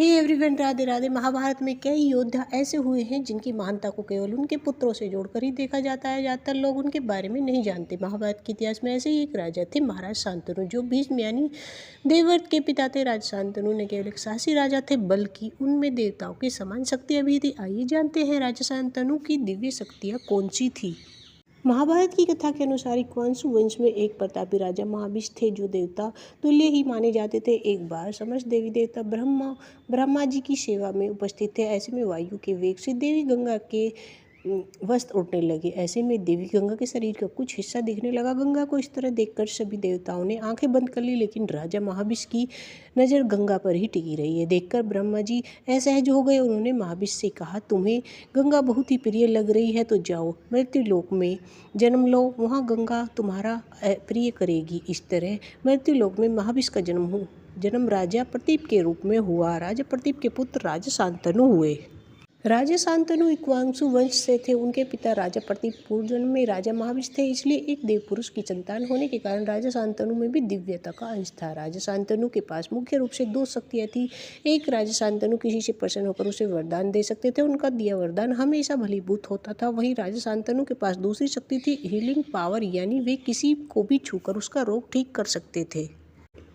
हे everyone, Radhe Radhe. Mahabharat में कई योद्धा ऐसे हुए हैं जिनकी महानता को केवल उनके पुत्रों से जोड़कर ही देखा जाता है। ज़्यादातर लोग उनके बारे में नहीं जानते। महाभारत के इतिहास में ऐसे ही एक राजा थे, महाराज शांतनु, जो भीष्म यानी देवव्रत के पिता थे। राजा शांतनु न केवल एक साहसी राजा थे, बल्कि उनमें देवताओं की समान शक्तियाँ भी थी। आइए जानते हैं राजा शांतनु की दिव्य शक्तियाँ कौन सी थी। महाभारत की कथा के अनुसार इक्ष्वाकु वंश में एक प्रतापी राजा महाबली थे, जो देवता तुल्य ही माने जाते थे। एक बार समस्त देवी देवता ब्रह्मा जी की सेवा में उपस्थित थे। ऐसे में वायु के वेग से देवी गंगा के वस्त्र उड़ने लगे। ऐसे में देवी गंगा के शरीर का कुछ हिस्सा दिखने लगा। गंगा को इस तरह देखकर सभी देवताओं ने आंखें बंद कर ली, लेकिन राजा महाबली की नज़र गंगा पर ही टिकी रही है। देखकर ब्रह्मा जी असहज हो गए। उन्होंने महाबली से कहा, तुम्हें गंगा बहुत ही प्रिय लग रही है तो जाओ मृत्युलोक में जन्म लो, वहाँ गंगा तुम्हारा प्रिय करेगी। इस तरह मृत्युलोक में महाबली का जन्म राजा प्रतीप के रूप में हुआ। राजा प्रतीप के पुत्र राजा शांतनु हुए। राजा शांतनु इक्ष्वाकु वंश से थे। उनके पिता राजा प्रतीप पूर्व जन्म में राजा महाबली थे, इसलिए एक देव पुरुष की संतान होने के कारण राजा शांतनु में भी दिव्यता का अंश था। राजा शांतनु के पास मुख्य रूप से दो शक्तियाँ थी। एक, राजा शांतनु किसी से प्रसन्न होकर उसे वरदान दे सकते थे, उनका दिया वरदान हमेशा भलीभूत होता था। वहीं राजा शांतनु के पास दूसरी शक्ति थी, हीलिंग पावर, यानी वे किसी को भी छूकर उसका रोग ठीक कर सकते थे।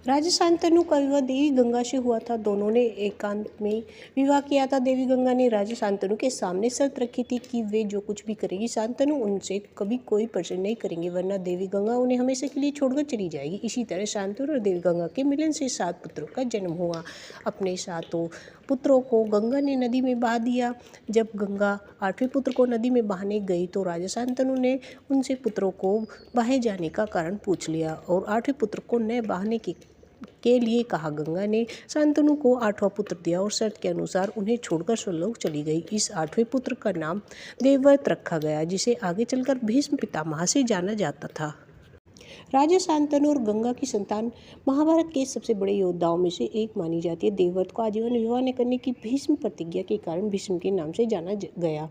राजा शांतनु का विवाह देवी गंगा से हुआ था। दोनों ने एकांत में विवाह किया था। देवी गंगा ने राजा शांतनु के सामने शर्त रखी थी कि वे जो कुछ भी करेगी, शांतनु उनसे कभी कोई प्रश्न नहीं करेंगे, वरना देवी गंगा उन्हें हमेशा के लिए छोड़कर चली जाएगी। इसी तरह शांतनु और देवी गंगा के मिलन से 7 पुत्रों का जन्म हुआ। अपने 7 पुत्रों को गंगा ने नदी में बहा दिया। जब गंगा 8वें पुत्र को नदी में बहाने गई तो राजा शांतनु ने उनसे पुत्रों को बहाए जाने का कारण पूछ लिया और 8वें पुत्र को न बहाने के लिए कहा। गंगा ने शांतनु को 8वां पुत्र दिया और शर्त के अनुसार उन्हें छोड़कर स्वर्गलोक चली गई। इस 8वें पुत्र का नाम देवव्रत रखा गया, जिसे आगे चलकर भीष्म पितामह से जाना जाता था। राजा शांतनु और गंगा की संतान महाभारत के सबसे बड़े योद्धाओं में से एक मानी जाती है। देवव्रत को आजीवन विवाह न करने की भीष्म प्रतिज्ञा के कारण भीष्म के नाम से जाना गया।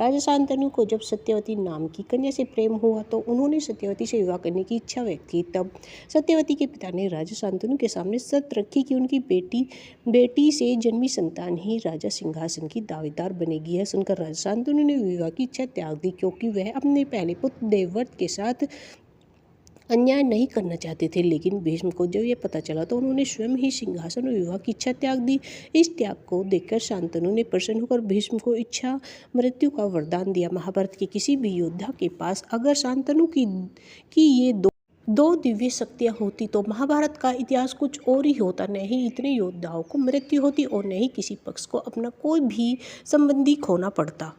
राजा शांतनु को जब सत्यवती नाम की कन्या से प्रेम हुआ तो उन्होंने सत्यवती से विवाह करने की इच्छा व्यक्त की। तब सत्यवती के पिता ने राजा शांतनु के सामने शर्त रखी कि उनकी बेटी से जन्मी संतान ही राजा सिंहासन की दावेदार बनेगी। यह सुनकर राजा शांतनु ने विवाह की इच्छा त्याग दी, क्योंकि वह अपने पहले पुत्र देवव्रत के साथ अन्याय नहीं करना चाहते थे। लेकिन भीष्म को जब यह पता चला तो उन्होंने स्वयं ही सिंहासन और विवाह की इच्छा त्याग दी। इस त्याग को देखकर शांतनु ने प्रसन्न होकर भीष्म को इच्छा मृत्यु का वरदान दिया। महाभारत के किसी भी योद्धा के पास अगर शांतनु की ये दो दिव्य शक्तियाँ होती तो महाभारत का इतिहास कुछ और ही होता। न ही इतने योद्धाओं को मृत्यु होती और न ही किसी पक्ष को अपना कोई भी संबंधी खोना पड़ता।